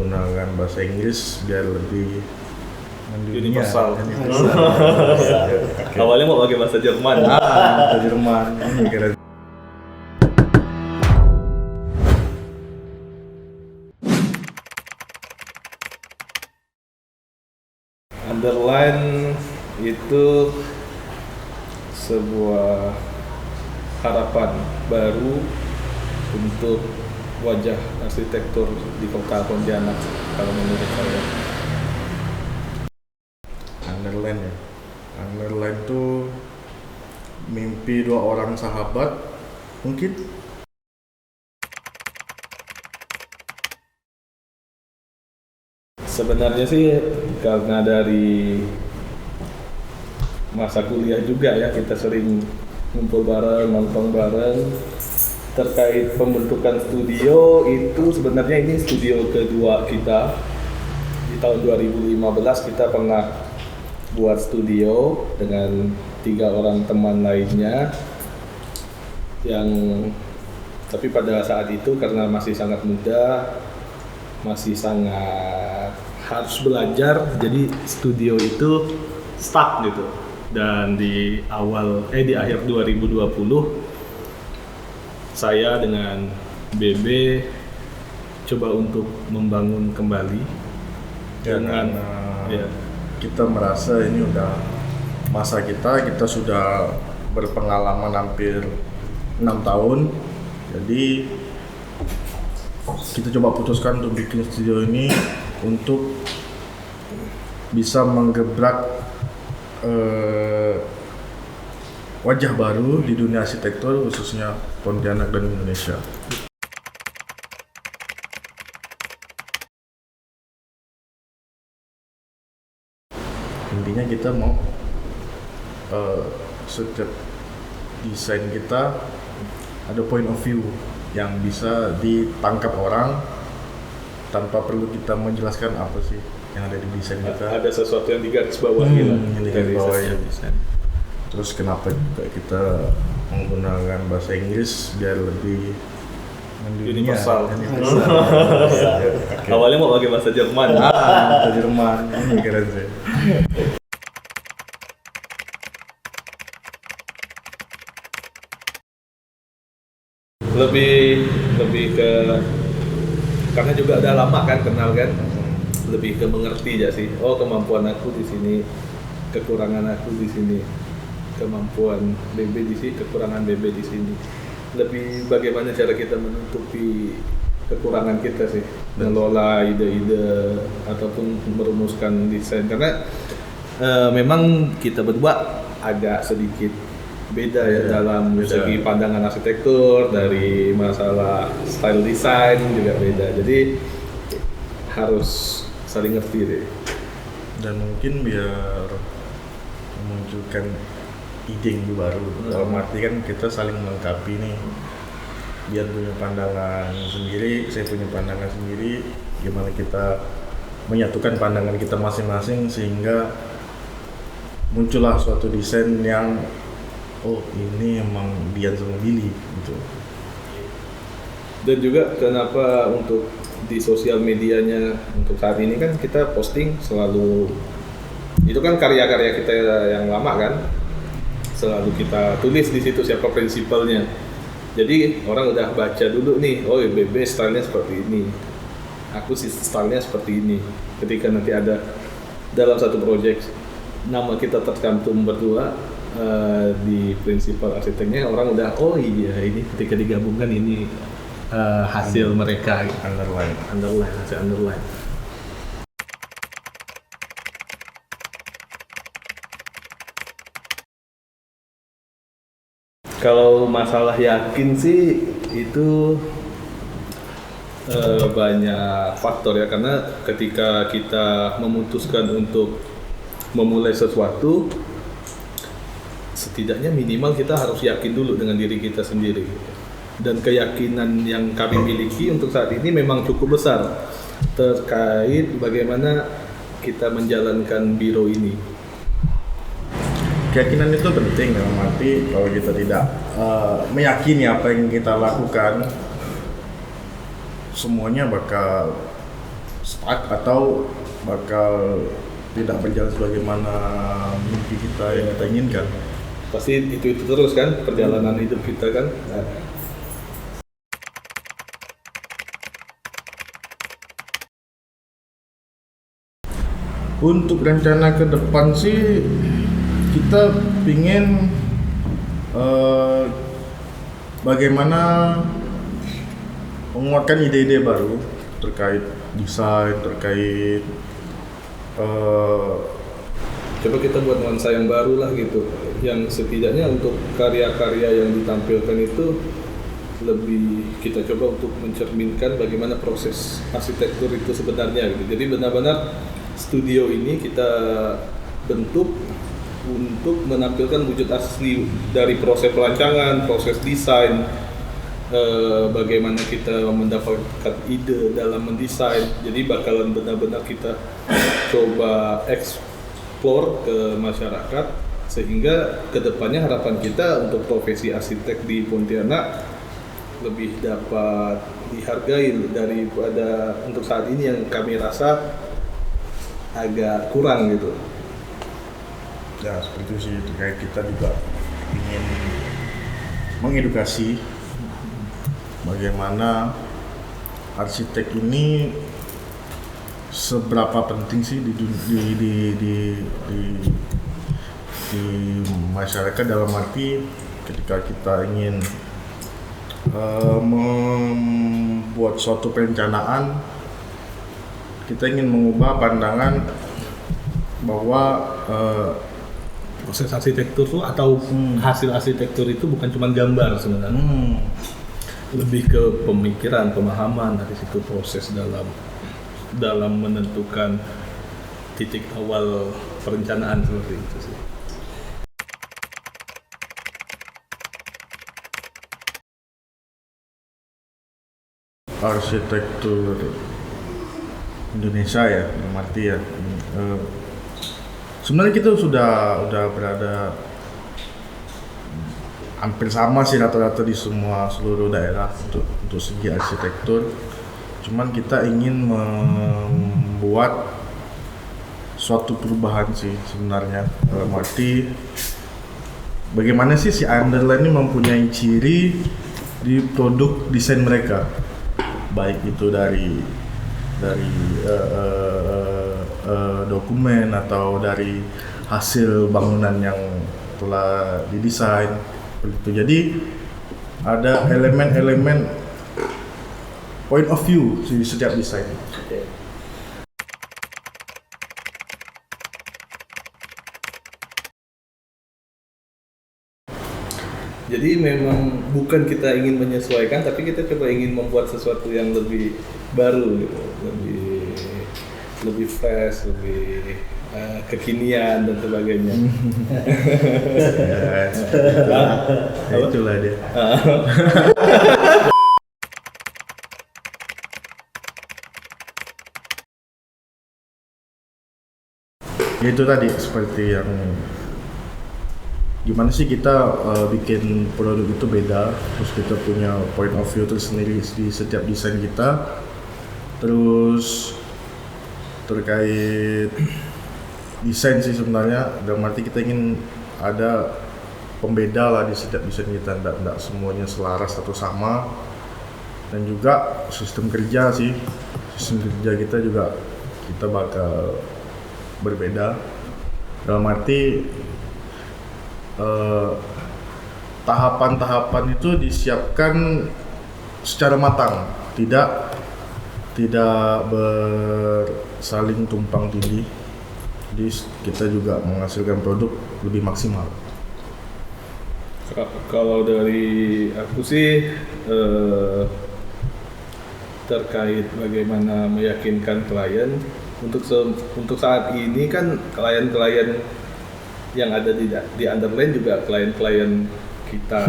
menggunakan bahasa Inggris biar lebih universal. Okay. Awalnya mau pakai bahasa Jerman. Bahasa Jerman. Ini keren. Underline itu sebuah harapan baru untuk wajah arsitektur di kota Pontianak kalau menurut saya. Underline ya. Underline tuh mimpi dua orang sahabat mungkin. Sebenarnya sih karena dari masa kuliah juga ya kita sering ngumpul bareng, nonton bareng. Terkait pembentukan studio itu sebenarnya ini studio kedua kita. Di tahun 2015 kita pernah buat studio dengan 3 orang teman lainnya yang tapi pada saat itu karena masih sangat muda, masih sangat harus belajar, jadi studio itu stuck gitu. Dan di akhir 2020 saya dengan BB coba untuk membangun kembali dengan kita merasa ini udah masa kita sudah berpengalaman hampir 6 tahun, jadi kita coba putuskan untuk bikin studio ini untuk bisa menggebrak wajah baru di dunia arsitektur khususnya Pontianak dan Indonesia. Intinya kita mau setiap desain kita ada point of view yang bisa ditangkap orang tanpa perlu kita menjelaskan apa sih yang ada di desain kita. Ada sesuatu yang digarisbawahi yang digarisbawahi desain. Terus kenapa juga kita menggunakan bahasa Inggris biar lebih universal. Okay. Awalnya mau pakai bahasa Jerman. Bahasa Jerman. Ini keren sih. lebih ke karena juga udah lama kan kenal kan, lebih ke mengerti ya sih. Oh, kemampuan aku di sini, kekurangan aku di sini, kemampuan BB di sini, kekurangan BB di sini. Lebih bagaimana cara kita menutupi kekurangan kita sih, mengelola ide-ide ataupun merumuskan desain. Karena memang kita berdua agak sedikit beda ya dalam segi pandangan arsitektur, dari masalah style desain juga beda. Jadi harus saling ngerti deh. Dan mungkin biar memunculkan ide yang baru. Dalam arti kan kita saling melengkapi nih. Dia punya pandangan sendiri, saya punya pandangan sendiri. Gimana kita menyatukan pandangan kita masing-masing sehingga muncullah suatu desain yang ini emang Dian sama Billy gitu. Dan juga kenapa untuk di sosial medianya untuk saat ini kan kita posting selalu, itu kan karya-karya kita yang lama kan, selalu kita tulis di situ siapa prinsipalnya. Jadi orang udah baca dulu nih, oh BB stylenya seperti ini, aku sih stylenya seperti ini. Ketika nanti ada dalam satu project nama kita tercantum berdua di prinsipal arsiteknya, orang udah ini ketika digabungkan ini hasil mereka gitu. hasil underline. Kalau masalah yakin sih itu banyak faktor ya, karena ketika kita memutuskan untuk memulai sesuatu, setidaknya minimal kita harus yakin dulu dengan diri kita sendiri. Dan keyakinan yang kami miliki untuk saat ini memang cukup besar terkait bagaimana kita menjalankan biro ini. Keyakinan itu penting, dalam arti kalau kita tidak meyakini apa yang kita lakukan, semuanya bakal stuck atau bakal tidak berjalan sebagaimana mimpi kita yang kita inginkan. Pasti itu terus kan perjalanan hidup kita kan. Untuk rencana ke depan sih kita pingin bagaimana menguatkan ide-ide baru terkait desain, terkait Coba kita buat nuansa yang baru lah gitu, yang setidaknya untuk karya-karya yang ditampilkan itu lebih kita coba untuk mencerminkan bagaimana proses arsitektur itu sebenarnya gitu. Jadi benar-benar studio ini kita bentuk untuk menampilkan wujud asli dari proses perancangan, proses desain, bagaimana kita mendapatkan ide dalam mendesain. Jadi bakalan benar-benar kita coba explore ke masyarakat, sehingga kedepannya harapan kita untuk profesi arsitek di Pontianak lebih dapat dihargai daripada untuk saat ini yang kami rasa agak kurang gitu. ya seperti itu sih, terkait kita juga ingin mengedukasi bagaimana arsitek ini seberapa penting sih di masyarakat, dalam arti ketika kita ingin membuat suatu perencanaan, kita ingin mengubah pandangan bahwa Proses arsitektur itu atau hasil arsitektur itu bukan cuma gambar sebenarnya. Lebih ke pemikiran, pemahaman, dari situ proses dalam menentukan titik awal perencanaan seperti itu sih. arsitektur Indonesia ya, dalam arti ya sebenarnya kita sudah berada hampir sama sih rata-rata di seluruh daerah untuk segi arsitektur. Cuman kita ingin membuat suatu perubahan sih sebenarnya, dalam arti bagaimana sih si Underline ini mempunyai ciri di produk desain mereka, baik itu dari dokumen atau dari hasil bangunan yang telah didesain begitu. Jadi ada elemen-elemen point of view di setiap desain. Jadi memang bukan kita ingin menyesuaikan, tapi kita coba ingin membuat sesuatu yang lebih baru gitu, lebih fresh, lebih kekinian dan sebagainya. Ya, itulah dia. Ya itu tadi, seperti yang gimana sih kita bikin produk itu beda, terus kita punya point of view tersendiri di setiap desain kita. Terus terkait desain sih sebenarnya, dalam arti kita ingin ada pembeda lah di setiap desain kita, tidak semuanya selaras atau sama. Dan juga sistem kerja kita juga kita bakal berbeda, dalam arti tahapan-tahapan itu disiapkan secara matang, tidak bersaling tumpang tindih. Jadi kita juga menghasilkan produk lebih maksimal. Kalau dari aku sih terkait bagaimana meyakinkan klien, untuk saat ini kan klien-klien yang ada di Underline juga klien-klien kita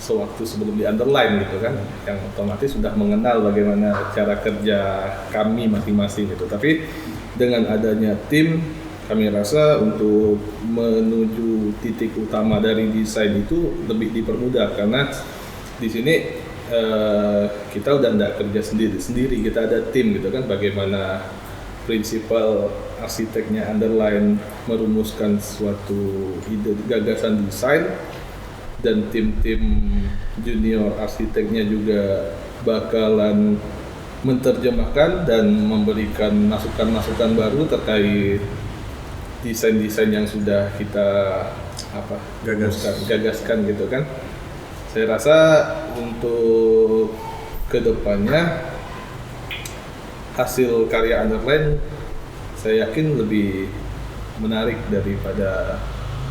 sewaktu sebelum di Underline gitu kan, yang otomatis sudah mengenal bagaimana cara kerja kami masing-masing gitu. Tapi dengan adanya tim, kami rasa untuk menuju titik utama dari desain itu lebih dipermudah, karena di sini kita udah nggak kerja sendiri, kita ada tim gitu kan. Bagaimana prinsipal arsiteknya underline merumuskan suatu ide gagasan desain, dan tim-tim junior arsiteknya juga bakalan menerjemahkan dan memberikan masukan-masukan baru terkait desain-desain yang sudah kita gagaskan gitu kan. Saya rasa untuk kedepannya hasil karya underline saya yakin lebih menarik daripada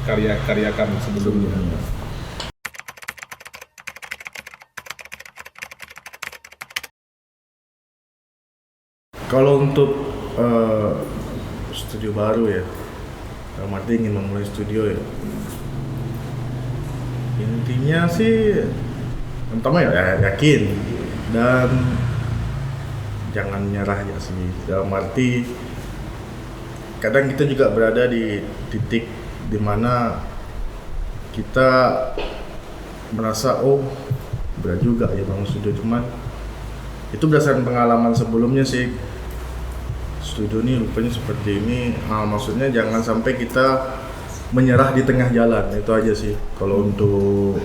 karya-karya kami sebelumnya. Kalau untuk studio baru ya, Marty ingin memulai studio ya. Intinya sih, pertama ya yakin dan jangan nyerah ya sih. Dalam arti kadang kita juga berada di titik dimana kita merasa berat juga ya bangun studio, cuman itu berdasarkan pengalaman sebelumnya sih. Studio ini rupanya seperti ini, maksudnya jangan sampai kita menyerah di tengah jalan, itu aja sih. Kalau untuk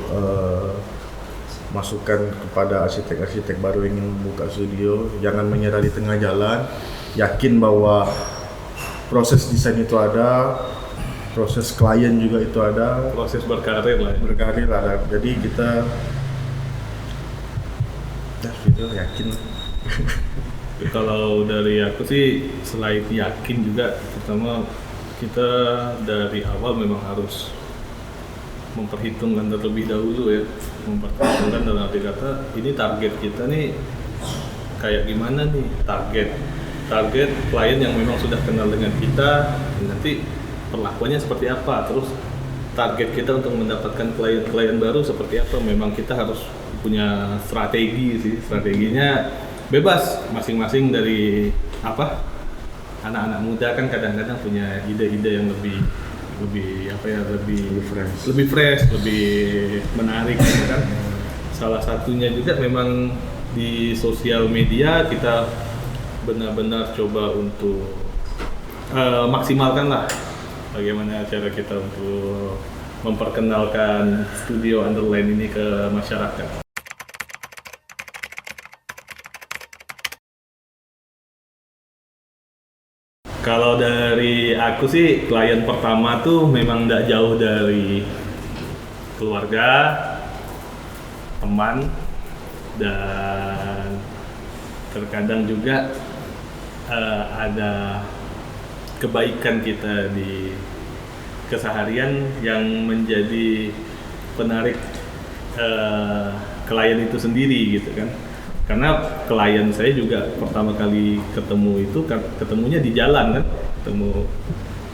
masukan kepada arsitek-arsitek baru yang ingin buka studio, jangan menyerah di tengah jalan, yakin bahwa proses desain itu ada, proses klien juga itu ada, Proses berkarir lah. Jadi kita video yakin. Kalau dari aku sih selain yakin juga, pertama kita dari awal memang harus memperhitungkan terlebih dahulu ya, memperhitungkan dalam arti kata ini target kita nih kayak gimana nih, target klien yang memang sudah kenal dengan kita, nanti perlakuannya seperti apa, terus target kita untuk mendapatkan klien baru seperti apa. Memang kita harus punya strategi sih, strateginya bebas masing-masing dari anak-anak muda kan kadang-kadang punya ide-ide yang lebih fresh, lebih menarik gitu kan. Salah satunya juga memang di sosial media kita benar-benar coba untuk maksimalkan lah bagaimana cara kita untuk memperkenalkan studio underline ini ke masyarakat. Kalau dari aku sih, klien pertama tuh memang nggak jauh dari keluarga, teman, dan terkadang juga ada kebaikan kita di keseharian yang menjadi penarik klien itu sendiri gitu kan. Karena klien saya juga pertama kali ketemunya di jalan kan, ketemu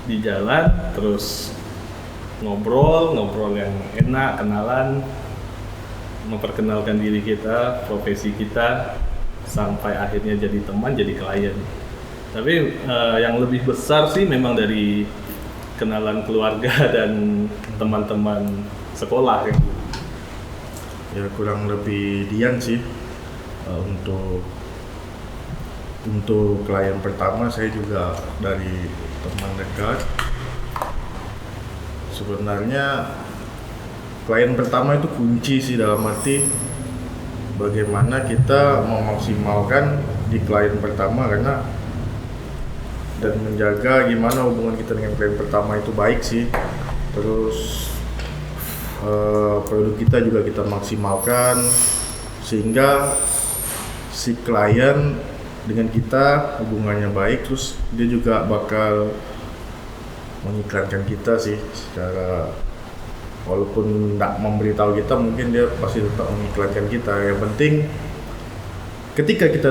di jalan terus ngobrol yang enak, kenalan, memperkenalkan diri kita, profesi kita, sampai akhirnya jadi teman, jadi klien. Tapi yang lebih besar sih memang dari kenalan keluarga dan teman-teman sekolah gitu. Ya kurang lebih Dian sih. Untuk klien pertama saya juga dari teman dekat. Sebenarnya klien pertama itu kunci sih, dalam arti bagaimana kita memaksimalkan di klien pertama karena dan menjaga gimana hubungan kita dengan klien pertama itu baik sih. Terus produk kita juga kita maksimalkan sehingga si klien dengan kita hubungannya baik, terus dia juga bakal mengiklankan kita sih secara, walaupun tidak memberitahu kita, mungkin dia pasti tetap mengiklankan kita. Yang penting ketika kita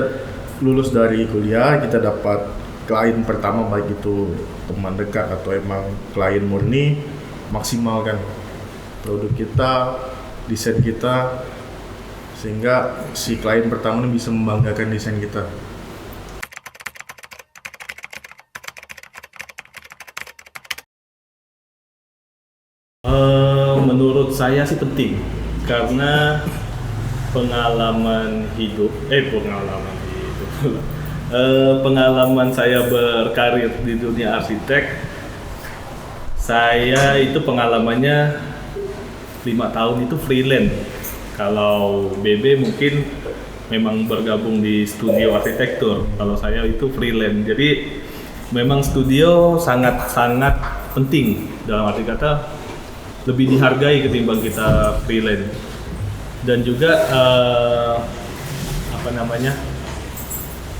lulus dari kuliah, kita dapat klien pertama, baik itu teman dekat atau emang klien murni, maksimalkan produk kita, desain kita, sehingga si klien pertama ini bisa membanggakan desain kita. Menurut saya sih penting, karena pengalaman hidup pengalaman saya berkarir di dunia arsitek, saya itu pengalamannya 5 tahun itu freelance. Kalau BB mungkin memang bergabung di studio arsitektur, kalau saya itu freelance. Jadi memang studio sangat-sangat penting, dalam arti kata lebih dihargai ketimbang kita freelance. Dan juga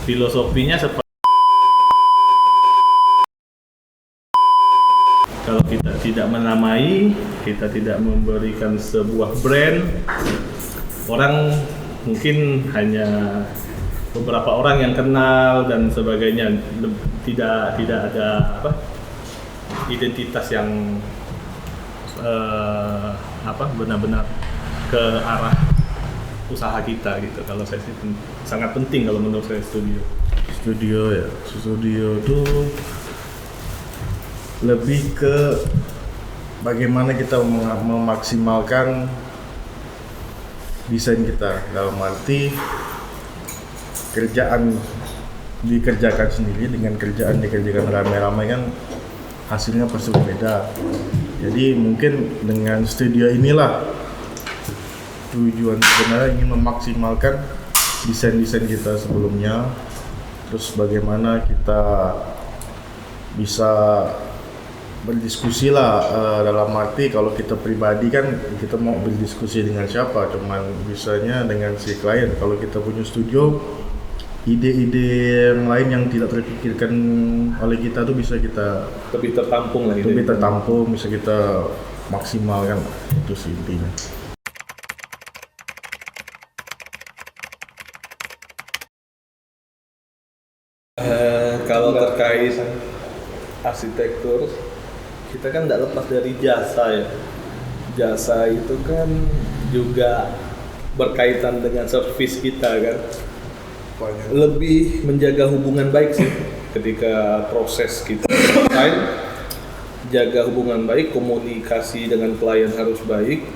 filosofinya seperti kalau kita tidak menamai, kita tidak memberikan sebuah brand, orang mungkin hanya beberapa orang yang kenal dan sebagainya, tidak ada identitas yang benar-benar ke arah usaha kita gitu. Kalau saya sih sangat penting kalau menurut saya studio itu lebih ke bagaimana kita memaksimalkan desain kita, dalam arti kerjaan dikerjakan sendiri dengan kerjaan dikerjakan ramai-ramai kan hasilnya pasti berbeda. Jadi mungkin dengan studio inilah tujuan sebenarnya ingin memaksimalkan desain-desain kita sebelumnya, terus bagaimana kita bisa berdiskusi lah, dalam arti kalau kita pribadi kan kita mau berdiskusi dengan siapa, cuman bisanya dengan si klien. Kalau kita punya studio, ide-ide yang lain yang tidak terpikirkan oleh kita tuh bisa kita lebih tertampung, bisa kita maksimalkan. Itu sih intinya. Kalau terkait arsitektur, kita kan tidak lepas dari jasa ya. Jasa itu kan juga berkaitan dengan servis kita kan. Lebih menjaga hubungan baik sih ketika proses kita desain, jaga hubungan baik, komunikasi dengan klien harus baik.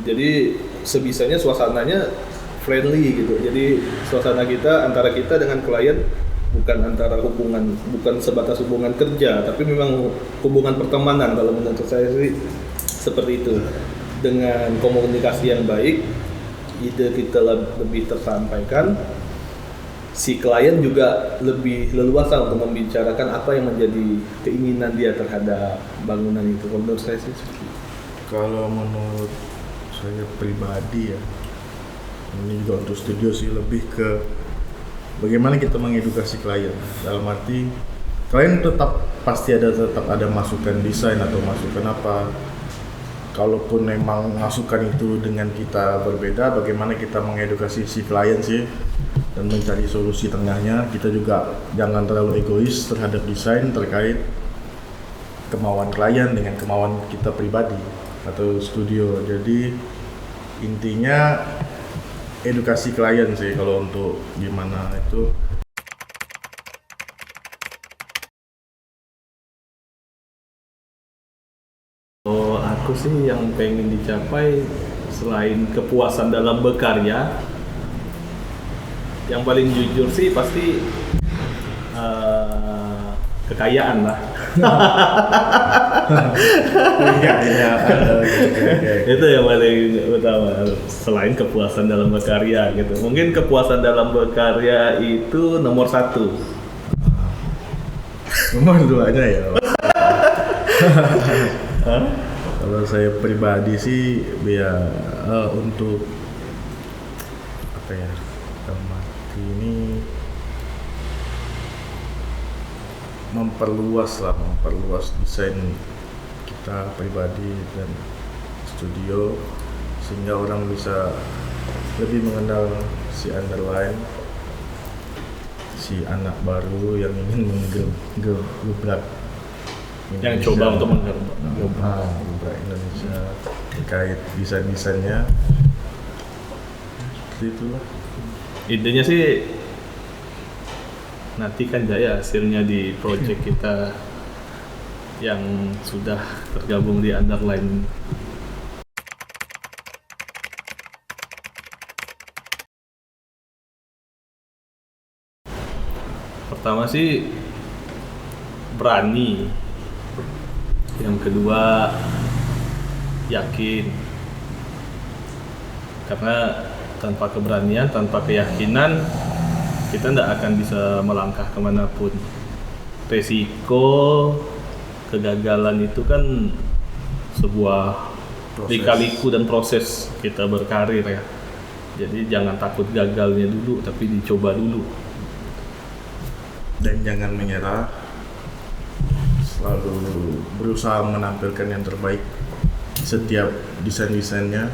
Jadi sebisanya suasananya friendly gitu. Jadi suasana kita antara kita dengan klien bukan sebatas hubungan kerja, tapi memang hubungan pertemanan. Kalau menurut saya sih seperti itu. Dengan komunikasi yang baik, ide kita lebih tersampaikan, si klien juga lebih leluasa untuk membicarakan apa yang menjadi keinginan dia terhadap bangunan itu. Menurut saya sih seperti itu. Kalau menurut saya pribadi ya, ini juga untuk studio sih, lebih ke bagaimana kita mengedukasi klien. Dalam arti klien pasti tetap ada masukan desain atau masukan apa. Kalaupun memang masukan itu dengan kita berbeda, bagaimana kita mengedukasi si klien sih dan mencari solusi tengahnya. Kita juga jangan terlalu egois terhadap desain terkait kemauan klien dengan kemauan kita pribadi atau studio. Jadi intinya edukasi klien sih kalau untuk gimana itu. Aku sih yang pengen dicapai selain kepuasan dalam berkarya, yang paling jujur sih pasti kekayaan lah. Itu yang paling utama selain kepuasan dalam berkarya gitu. Mungkin kepuasan dalam berkarya itu nomor 1. Nomor 2-nya ya. Kalau saya pribadi sih biar untuk apa ya, ini memperluas desain kita pribadi dan studio sehingga orang bisa lebih mengenal si underline, si anak baru yang ingin menggebrak yang coba untuk menggebrak Indonesia terkait desain-desainnya. Itulah intinya sih, nantikan aja hasilnya di project kita yang sudah tergabung di underline. pertama sih berani, yang kedua yakin, karena tanpa keberanian, tanpa keyakinan kita tidak akan bisa melangkah kemanapun. Resiko kegagalan itu kan sebuah lika-liku dan proses kita berkarir ya. Jadi jangan takut gagalnya dulu, tapi dicoba dulu. Dan jangan menyerah, selalu berusaha menampilkan yang terbaik setiap desain-desainnya.